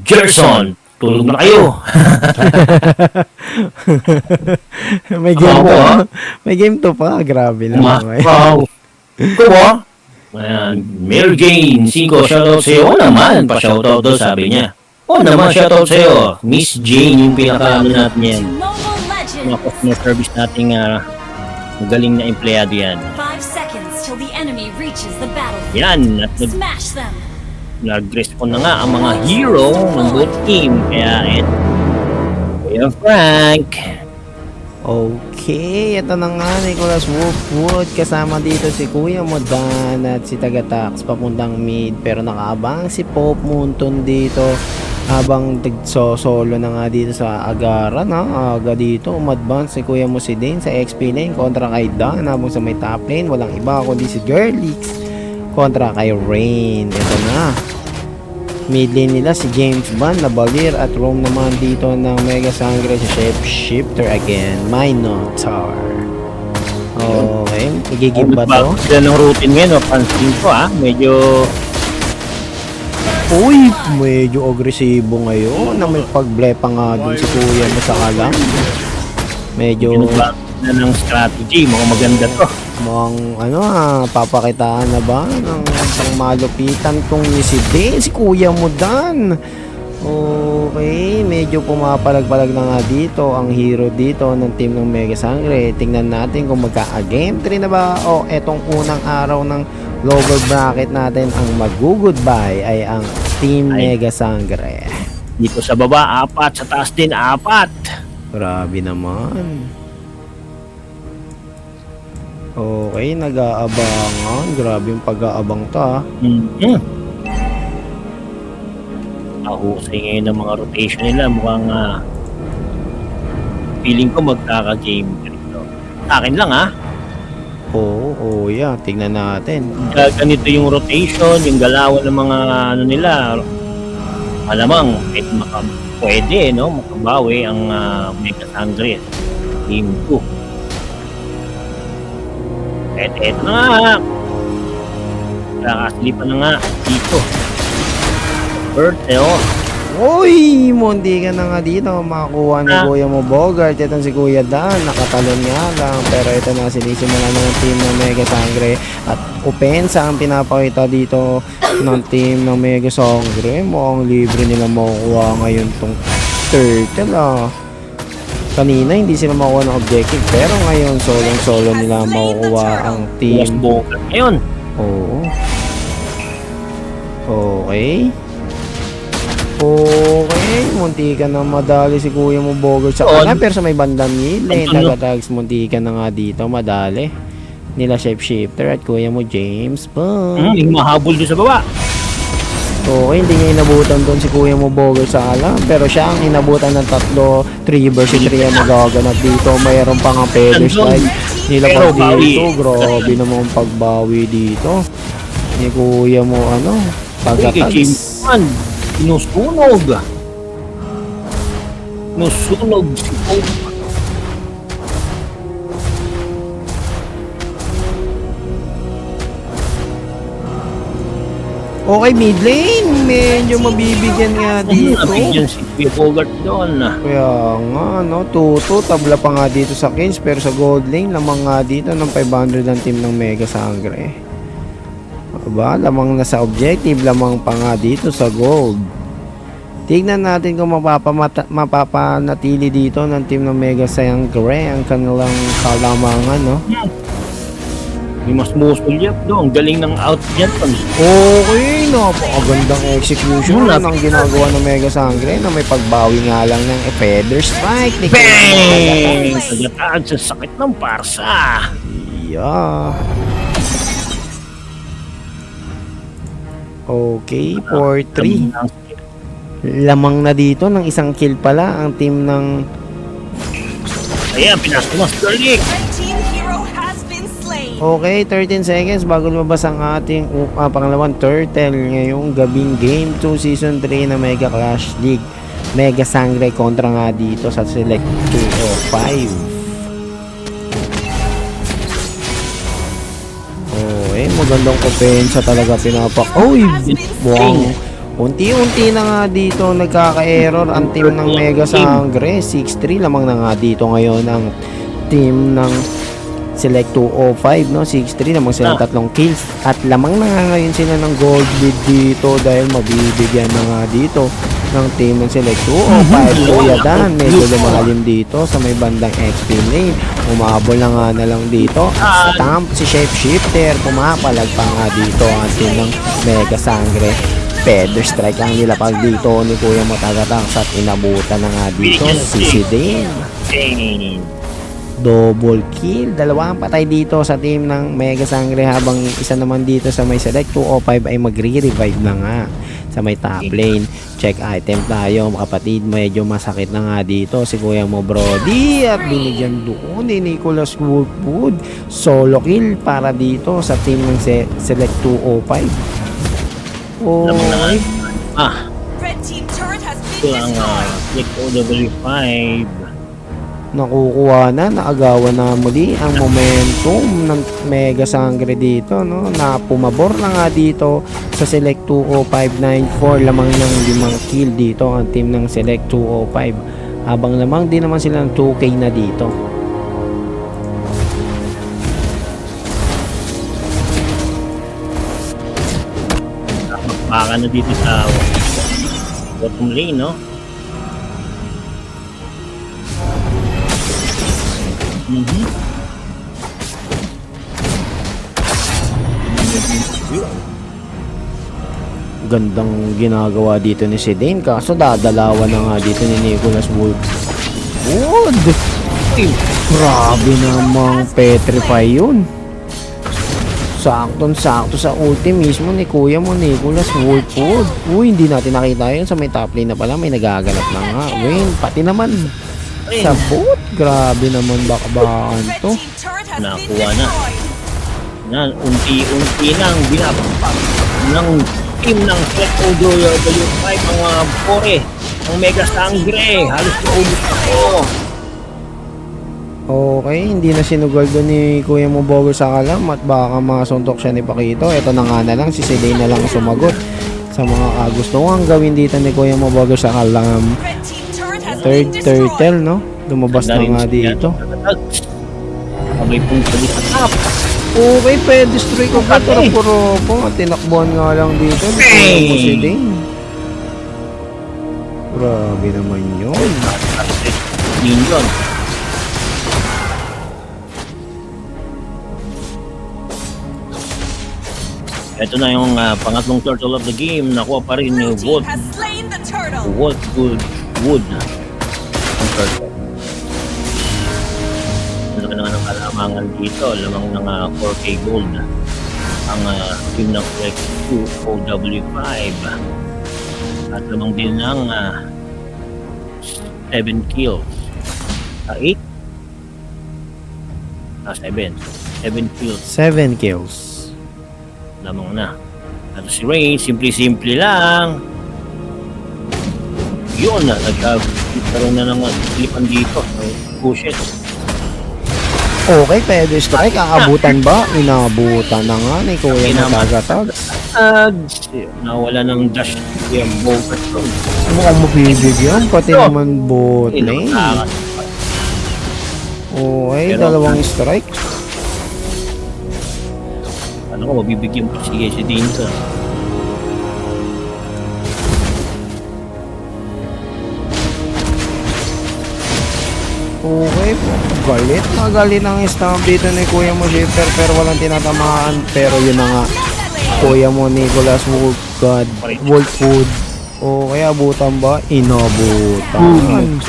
Gerson. Tulog na kayo. May game Ako, to. ah. May game to pa. Grabe naman. Wow. Ito ba? Ayan, Mary Jane 5, shoutout sa iyo. Oo naman, pa-shoutout daw sabi niya. Oo naman, shoutout sa iyo. Miss Jane, yung pinaka-ano natin yan. Mobile Legends. Mga customer service nating magaling na empleyado yan. 5 seconds till the enemy reaches the battlefield. Yan, at Smash them. nag-respond na nga ang mga hero ng both team. Kaya, Kuya Frank. Okay, ito na nga Nicholas Wolfwood kasama dito si Kuya Modan at si Tagatax papuntang mid pero nakaabang si Pope Munton dito habang solo na nga dito sa Agara na aga dito umadvance si Kuya Musidin sa XP lane kontra kay Dan habang sa may top lane walang iba kundi si Girlix kontra kay Rain. Ito na mid lane nila si James Bond, Navalir at Rome naman dito ng Mega Sangre si Shifter again, Minotaur. Okay, igigib ba to? Sila ng routine ngayon, mapansin ko medyo Uy, medyo agresibo ngayon na may pag-blepa nga dun si Kuya mo sa kalam. Medyo na ng strategy, mga maganda to. mukhang papakitaan na ba ng isang malupitan tong si Kuya mo Dan. Okay, medyo pumapalag-palag na nga dito ang hero dito ng team ng Mega Sangre. Tingnan natin kung magka-game 3 na ba o etong unang araw ng lower bracket natin ang mag-goodbye ay ang team Mega Sangre. Dito sa baba, 4. Sa taas din, 4. Grabe naman. Okay, nag-aabangan. Grabe yung pag-aabang to Ahusay ngayon ng mga rotation nila. Mukhang feeling ko magkaka-game dito. Sa akin lang Oo, yeah. Tignan natin. Ganito yung rotation, yung galawan ng mga ano nila. Malamang pwede makabawi ang Mega Sangre Team 2. Eto na nga. Kakaslipan na nga dito. Birthday, Uy! Mundi ka na nga dito. Makakuha ni Kuya mo Bogart. Ito si Kuya Dan. Nakatalon nga lang. Pero ito na sinisimula na ng team ng Mega Sangre. At opensa ang pinapakita dito ng team ng Mega Sangre. Mukhang libre nila makukuha ngayon tong turtle Kanina hindi sila makuha ng objective. Pero ngayon solo nila makukuha ang team. Ngayon. Oo. Okay, munti ka na madali si Kuya mo Bogart sa kanan pero sa may bandang mid lane Tagatags munti ka na nga dito madali nila Shifter at Kuya mo James Bond. Yung mahabol doon sa baba. Okay, hindi niya inabutan doon si Kuya mo Bogart sa kanan pero siya ang inabutan ng 3 versus 3 ang magaganap dito. Mayroon pang ang Feather Strike. nila Pero pa dito. bawi. Grabe naman ang pagbawi dito. Ni kuya mo Kay James pagkatags. Bond, sinusunog. Sinusunog si Pope. Okay, mid lane. Medyo mabibigyan nga dito. Nabigyan si Kuya Bogart doon. Kaya nga, no, 2-2, tabla pa nga dito sa kills, pero sa gold lane, lamang nga dito ng 500 ang team ng Mega Sangre. Aba, lamang na sa objective, lamang pa nga dito sa gold. Tignan natin kung mapapanatili dito ng team ng Mega Sangre ang kanilang kalamangan, no? May mas musulyap doon. Ang galing ng out dyan. Okay, napakagandang execution Wala. ng ginagawa ng Mega Sangre na may pagbawi nga lang ng Feather Strike. Ni Bang! Sagatag sa sakit ng parsa. Yeah. Okay, 4-3. Lamang na dito ng isang kill pala ang team ng... Ayan, pinasok mas Garlic. Red team hero has been slain. Okay, 13 seconds bago lumabas ang ating pangalawang turtle ngayong gabing Game 2 Season 3 na Mega Clash League. Mega Sangre kontra nga dito sa Select 205. Okay, magandang kompensa talaga pinapak. Oy, buwang. Unti-unti na nga dito nagkaka-error ang team ng Mega Sangre. 6-3 lamang na nga dito ngayon ang team ng Select 205, no? 6-3 lamang silang tatlong kills. At lamang na nga ngayon sila ng gold lead dito dahil mabibigyan na nga dito ng team ng Select 205. Kuya Dan, medyo lumalim dito sa may bandang XP lane. Umabol na nga na lang dito. Stamp si Shapeshifter. Pumapalag pa nga dito ang team ng Mega Sangre. Feather Strike ang nilapag dito ni Kuya Matagatax at inabutan na nga dito si Sidane. Double kill, dalawang patay dito sa team ng Mega Sangre habang isa naman dito sa may Select 205 ay magre-revive na nga sa may top lane. Check item tayo kapatid, medyo masakit na nga dito si Kuya mo Brody at binigyan doon ni Nicholas Woodwood. Solo kill para dito sa team ng Select 205. Okay. Red team turret has Ito been ang destroyed. OW5. Nakukuha na, naagawan na muli ang momentum ng Mega Sangre dito, no? Na pumabor na nga dito sa Select 20594, lamang ng 5 kill dito ang team ng Select 205 habang lamang din naman sila ng 2K na dito. Baka na dito sa bottom lane, no? Gandang ginagawa dito ni Sidane, kaso dadalawan na nga dito ni Nicholas Wood. Grabe namang petrify yun. Saktong-sakto sa ulti mismo ni Kuya mo Nicholas Woodwood. Uy, hindi natin nakita yun sa may top lane na pala. May nagaganap na nga. Wayne, pati naman sa bot. Grabe naman bakabakan Red to. team turret has been Nakuha na. destroyed. Yan, unti-unti nang binabagpag ng team ng Select OW5 mga pore ng Mega Sangre. Halos naubos ako. Okay, hindi na sinugal doon ni Kuya mo Bogor sa kalam at baka masuntok siya ni Pakito. Ito na nga na lang, si Sidane na lang sumagot sa mga kagustuhan gawin dito ni Kuya mo Bogor sa kalam. Red team turret has Third been destroyed. turtle, no? Lumabas na nga dito. Sabay punta dito sa top. Okay, pwede destroy ko pa ito. Puro at tinakbuhan nga lang dito. Kuya mo Sidane. Grabe naman yun. Minion. Ito na yung pangatlong turtle of the game. Nakuha pa rin ni Blue team Wood. has slain the turtle. Wood. Ang turtle. Ano ka naman ang kalamangan dito? Lamang ng 4K gold. Ang team ng Select 2 OW5. At lamang din ng 7 kills. 8. 7. 7 kills 7 kills. lamang na. At si Rain, simple-simple lang. Yun na, nagkaroon na ng slipan dito. Push it. Okay, pwede strike. Aabutan ba? Inabutan na nga ni Kuya Matagatags. Nawala ng dash yung bogus doon. Mukhang mabibigyan, pati naman bot lane. Okay, dalawang strike. Ano ko, mabibigyan ko si Dinto. Okay po. Galit na galit ang stamp dito ni Kuya mo Shifter pero walang tinatamaan. Pero yun na nga. Kuya mo Nicholas Wolfwood. Okay, abutan ba? Inabutan.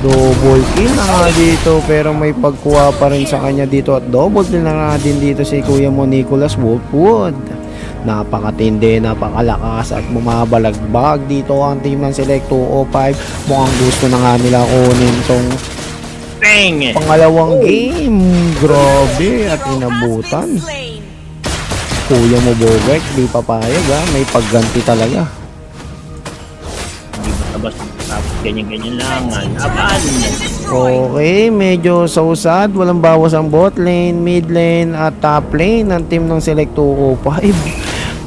Double kill na nga dito pero may pagkuha pa rin sa kanya dito at double kill na nga din dito si Kuya mo Nicholas Wolfwood. Napakatindi, napakalakas at bumabalagbag dito ang team ng Select 205. Mukhang gusto na nga nila kunin tong pangalawang game. Grabe at inabutan. Kuya mo Bogart, di papayag ha. May pagganti talaga. Hindi ba tapos ganyan-ganyan lang. Laban! Okay, medyo sausad. Walang bawas ang bot lane, mid lane at top lane ng team ng Select 205.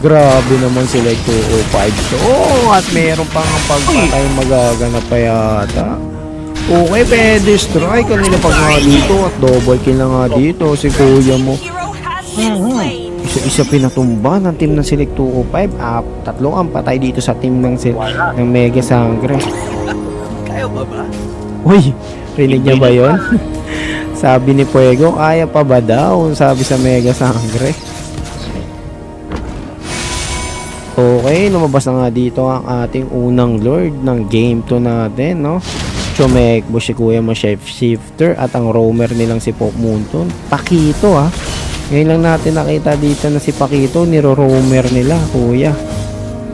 Grabe naman Select 205 to. At meron pang pagpatay magaganap pa yata. Okay, pwede strike. Kanina pag nga dito at double kill na nga dito si Kuya mo. Isa-isa pinatumba ng team ng Select 205. Tatlo ang patay dito sa team ng Mega Sangre. Kaya ba? Uy, rinig niya ba yun? Sabi ni Fuego, kaya pa ba daw? Sabi sa Mega Sangre. Okay, lumabas na nga dito ang ating unang Lord ng Game 2 natin, no? Chumekbo si Kuya mo Shifter at ang roamer nilang si Pop Moonton. Pakito ha. Ngayon lang natin nakita dito na si Pakito niro-roamer nila, Kuya.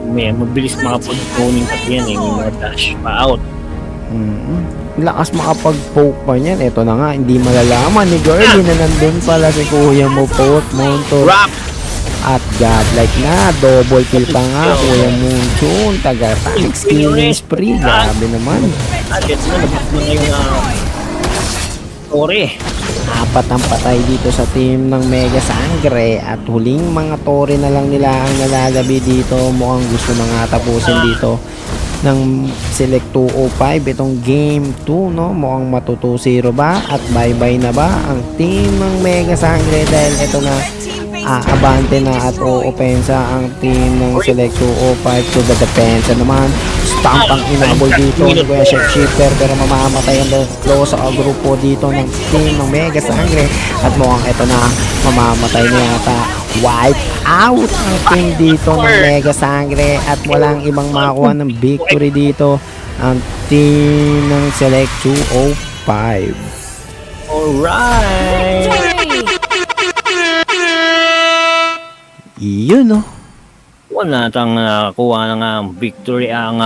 May mabilis makapag-phoning kasi yan eh. May mga dash pa out. Lakas makapag-poke pa niyan. Ito na nga, hindi malalaman ni Girlie na nandun pala si Kuya mo Pop Moonton. At godlike na, double kill pa nga Kuya Moonton, taga-tax killing spree, grabe naman. At ito na, labas mo na yung Tore. Apat ang patay dito sa team ng Mega Sangre at huling mga Tore na lang nila ang nalalabi dito. Mukhang gusto na nga tapusin dito ng Select 205 itong game 2, no? Mukhang matuto 0 ba at bye-bye na ba ang team ng Mega Sangre dahil ito na abante na at o-opensa ang team ng Select 205 to the defense naman. Stamp ang inabol dito ni Kuya Shifter pero mamamatay ang low sa grupo dito ng team ng Mega Sangre at mukhang ito na mamamatay na yata. Wipe out ang team dito ng Mega Sangre at walang ibang makakuha ng victory dito ang team ng Select 205. Alright! Yun no. Wala natang nakakuha na nga ang victory ang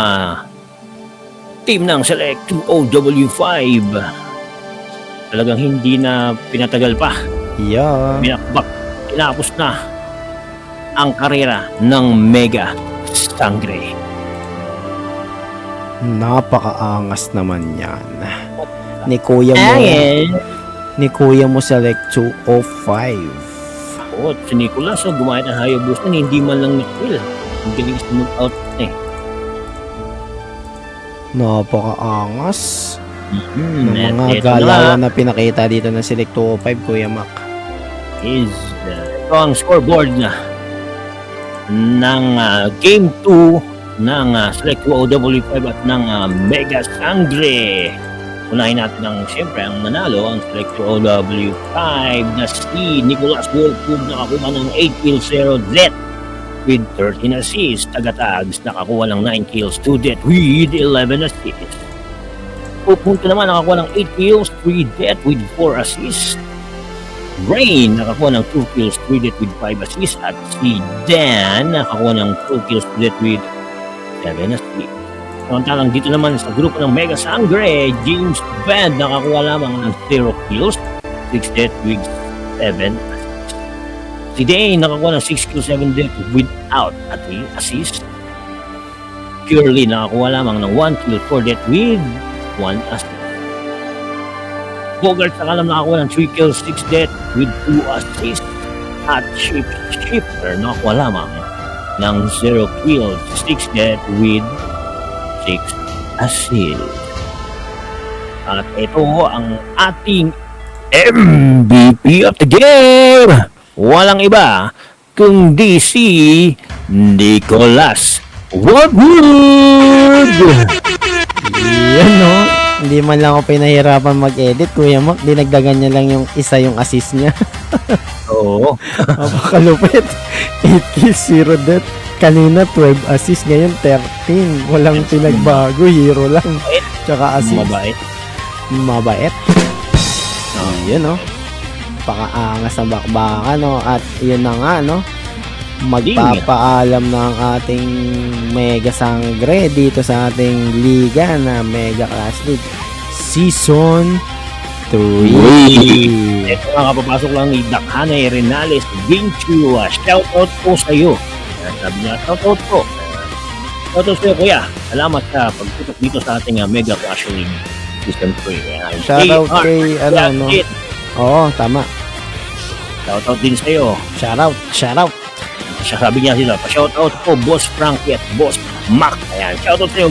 team ng Select 205. Talagang hindi na pinatagal pa. Yeah. Binakbak, tinapos na ang karera ng Mega Sangre. Napakaangas naman yan. Ni Kuya mo Select 205. Oo, si Nicholas gumamit ng Hayabusa na hindi man lang na-kill. Ang galing sa move-out eh. Napakaangas ng mga galawan na pinakita dito ng Select 205, Kuya Mac. Ito ang scoreboard na ng Game 2 ng Select 205 at ng Mega Sangre. Unahin natin siyempre ang nanalo, ang Select 205 na si Nicholas Wolfwood nakakuha ng 8 kills, 0 death with 13 assists. Taga-tags nakakuha ng 9 kills, 2 death with 11 assists. Pupunto naman nakakuha ng 8 kills, 3 death with 4 assists. Rain nakakuha ng 2 kills, 3 death with 5 assists. At si Dan nakakuha ng 2 kills, 2 death with 7 assists. Samantalang dito naman sa grupo ng Mega Sangre, James Band nakakuha lamang ng 0 kills, 6 death with 7. Si Dane nakakuha ng 6 kills, 7 death without at assist. Purely nakakuha lamang ng 1 kill, 4 death with 1 assist. Bogart saka lang nakakuha ng 3 kills, 6 death with 2 assists. At Shifter nakakuha lamang ng 0 kills, 6 death with 6 assists. At ito ang ating MVP of the game. Walang iba kundi si Nicholas Wagwood. Yan, no? Hindi man lang ako pinahirapan mag-edit, Kuya Mac. Dinagdagan niya lang yung isa yung assist niya. Oo. Mapakalupit. 8 kills, 0 death. Kanina 12 assist, ngayon 13. Walang pinagbago, hero lang. Tsaka assist. Mabait. Mabait. Yan, no? Pakaangas ng bakbakan, no? At yun na nga, no? Magpapaalam na ang ating Mega Sangre dito sa ating liga na Mega Clash League Season 3. Ito nga kapapasok lang ni Dakhanay Renales Vinchu. Shoutout po sa iyo. Sabi niya, shoutout po. Shoutout sa iyo, kuya. Salamat sa pagtutok dito sa ating Mega Clash League Season 3. Shoutout kay, ano, no? Oo, tama. Shoutout din sa iyo. Shoutout. Sabi niya sila, pa-shoutout po, Boss Frankie at Boss Mac. Ayan, shoutout sa iyo,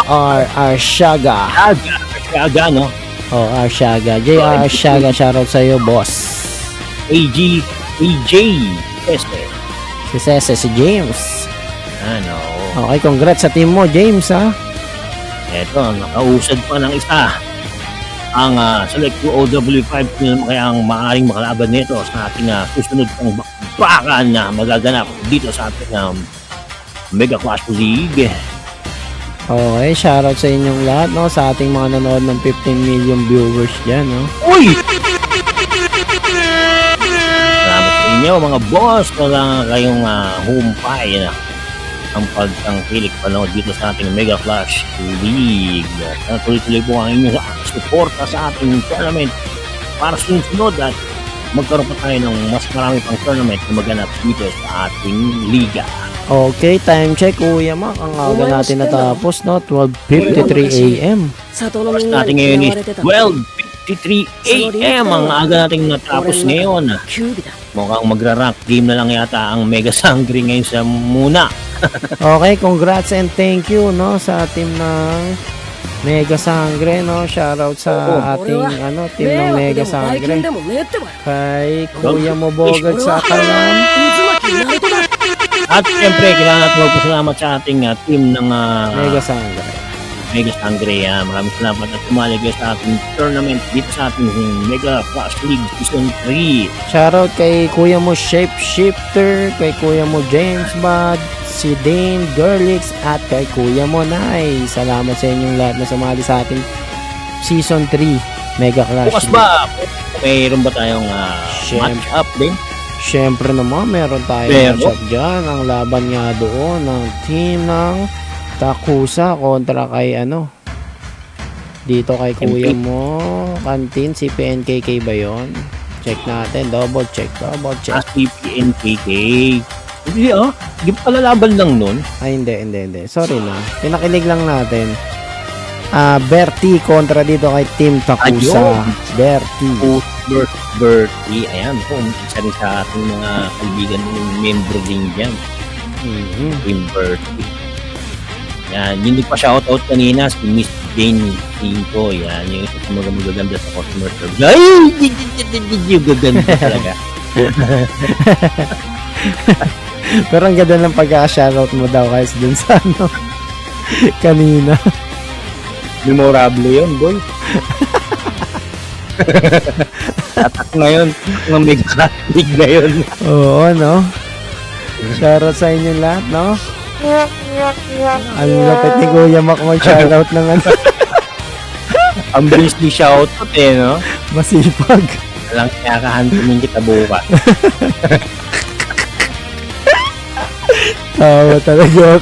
R. Arshaga. Arshaga, no? Oh, Arshaga. JR Arshaga, shoutout sa iyo, boss. AJ, Este. Si Cese, si James. Ano? Okay, congrats sa team mo, James, ha? Eto, nakausad pa ng isa. Ang Select 2 OW5 kaya ang maaaring makalaban nito sa ating susunod pang bakbakan na magaganap dito sa ating Mega Clash League. Okay, shoutout sa inyong lahat, no? Sa ating mga nanood ng 15 million viewers dyan, no? Uy! Salamat sa inyo mga boss na lang kayong humpay na ang pagtangkilik panood dito sa ating Mega Clash League. Tuloy-tuloy po ang inyong suporta sa ating tournament para sunod at magkaroon pa tayo ng mas marami pang tournament na maganap dito sa ating liga. Okay, time check, Kuya Mac. Ang aga natin natapos, no? 12:53 a.m. Oras natin ngayon is 12:53 a.m. Ang aga natin natapos ngayon. Mukhang magra-rank game na lang yata ang Mega Sangre ngayon sa muna. Okay, congrats and thank you, no? Sa team ng Mega Sangre, no? Shoutout sa ating, team ng Mega Sangre. Kay Kuya mo Bogart sa Kalam. At siyempre, kailangan natin magpasalamat sa ating team ng Mega Sangre. Mega Sangre. Maraming salamat at sumali kayo sa ating tournament dito sa ating Mega Clash League Season 3. Shoutout kay Kuya mo Shapeshifter, kay Kuya mo James Bad, si Dane Girlix, at kay Kuya mo Nay. Salamat sa inyong lahat na sumali sa ating Season 3 Mega Clash Bukas League. ba? Mayroon ba tayong match-up din? Siyempre naman, meron tayong match-up dyan. Ang laban nga doon ng team ng Takusa kontra kay dito kay Kuya mo Kantin, si PNKK ba yun? Check natin, double check. Si PNKK. Hindi hindi pala laban lang nun. Ay, hindi. Sorry na. Pinakilig lang natin. Bertie kontra dito kay Team Takusa. Bertie. Bertie. Ayan po. Isa rin sa ating mga kaibigan ng member din dyan. Team Bertie. Yan. Yung nagpa-shoutout kanina si Miss Jane Cinco. Yan. Yung isa sa mga magaganda sa customer service. Ay! Yung gaganda talaga. Pero ang ganda ng pagka-shoutout mo daw guys dun sa kanina. Memorable yun, boy. Atak na yun. Mga Mega Clash League na yun. Oo, no? Shoutout sa inyo lahat, no? Ang lapit ni Kuya Mac mag-shoutout ng Ang bilis ni shoutout no? Masipag. Walang kakahantumin kita bukas. Tawa talaga.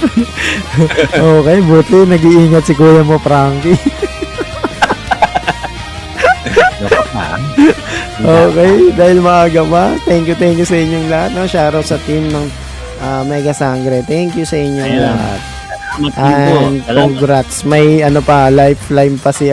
Okay, buti nag-iingat si Kuya mo, Frankie. Okay, dahil maaga pa, thank you sa inyong lahat. No? Shoutout sa team ng Mega Sangre. Thank you sa inyong Ayan. lahat. Salamat, And congrats. May lifeline pa si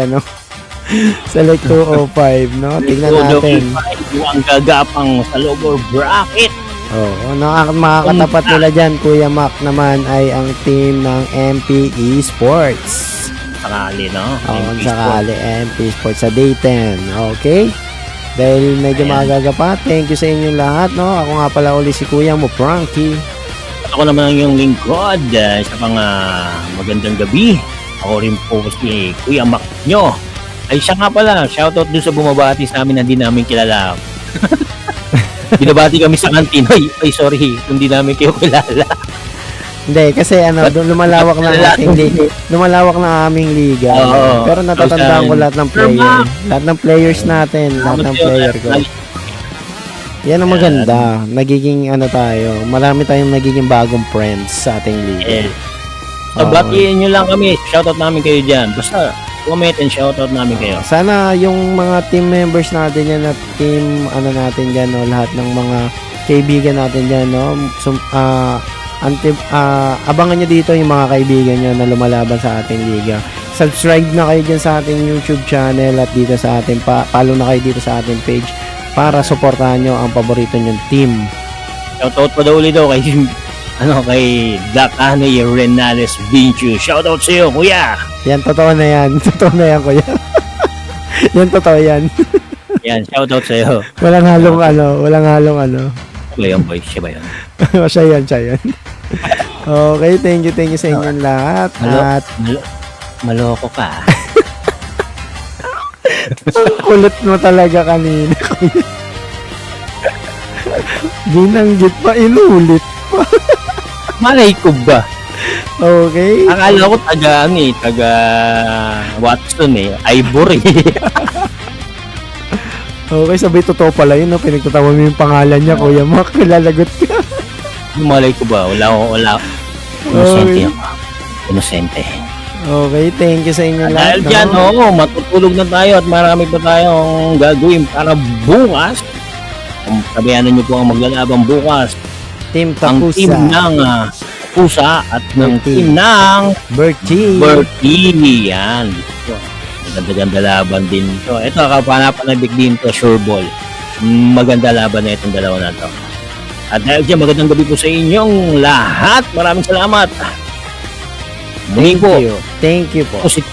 Select 205, no? Tingnan natin. Yung ang gagapang sa lower bracket. Oo, makakatapat nila dyan, Kuya Mac naman ay ang team ng MP Esports. Sakali, no? Oo, sakali MP Esports sa day 10. Okay? Dahil medyo maaga pa, thank you sa inyong lahat, no? Ako nga pala uli si Kuya mo, Frankie. Ako naman ang iyong lingkod sa mga magandang gabi. Ako rin po si Kuya Mac nyo. Ay siya nga pala, shoutout dun sa bumabati sa amin na hindi namin kilala. Binabati kami sa kantin. Ay sorry, hindi namin kayo kilala. Hindi, kasi lumalawak na ang ating liga. Lumalawak na ang aming liga. Oo. Pero natatandaan ko lahat ng player. Lahat ng players natin. Lahat ng player ko. Yan ang maganda. Nagiging tayo. Marami tayong nagiging bagong friends sa ating liga. So, batiin nyo lang kami. Shoutout namin kayo dyan. Basta, comment and shoutout namin kayo. Sana yung mga team members natin yan at team natin dyan, no? Lahat ng mga kaibigan natin dyan, no? So, abangan nyo dito yung mga kaibigan nyo na lumalaban sa ating liga. Subscribe na kayo dyan sa ating YouTube channel at dito sa ating follow na kayo dito sa ating page para suportahan nyo ang paborito nyong team. Shoutout pa daw ulit daw kay Black Anay Renales Vinci. Shoutout sa iyo, kuya. Yan, totoo na yan. Totoo na yan, kuya. Yan, totoo yan. Yan, shoutout sa iyo. Walang halong Ba yan, boy? Siya ba yan? siya yan. Okay, thank you sa inyong lahat. At Maloko ka. ang kulit mo talaga kanina. Binanggit pa, inulit pa. Malay ko ba? Okay. Akala ko taga Watson Ivory. Okay, sabay totoo pala yun, no? Pinagtatawa mo yung pangalan niya, Kuya Mac. Lalagot ka. Malay ko ba? Wala. Inosente ako. Inosente. Okay, thank you sa inyo lahat. Dahil dyan, matutulog na tayo at marami pa tayong gagawin para bukas. Sabihanan nyo po ang maglalaban bukas. Team Ang Tapusa. team ng Pusa at ng team ng Bertie. Yan. Maganda-ganda laban din. So, ito, kapanapanabik din to, sure ball. Maganda laban na itong dalawa na to. At dahil dyan, magandang gabi po sa inyong lahat. Maraming salamat. Muli po. Thank you po. Ako si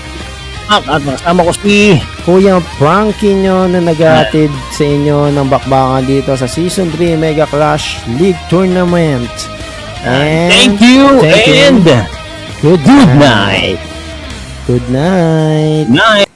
Mac at kasama ko si Kuya Frankie nyo na naghatid sa inyo ng bakbakan dito sa Season 3 Mega Clash League Tournament. And thank you and good night. Good night. Night.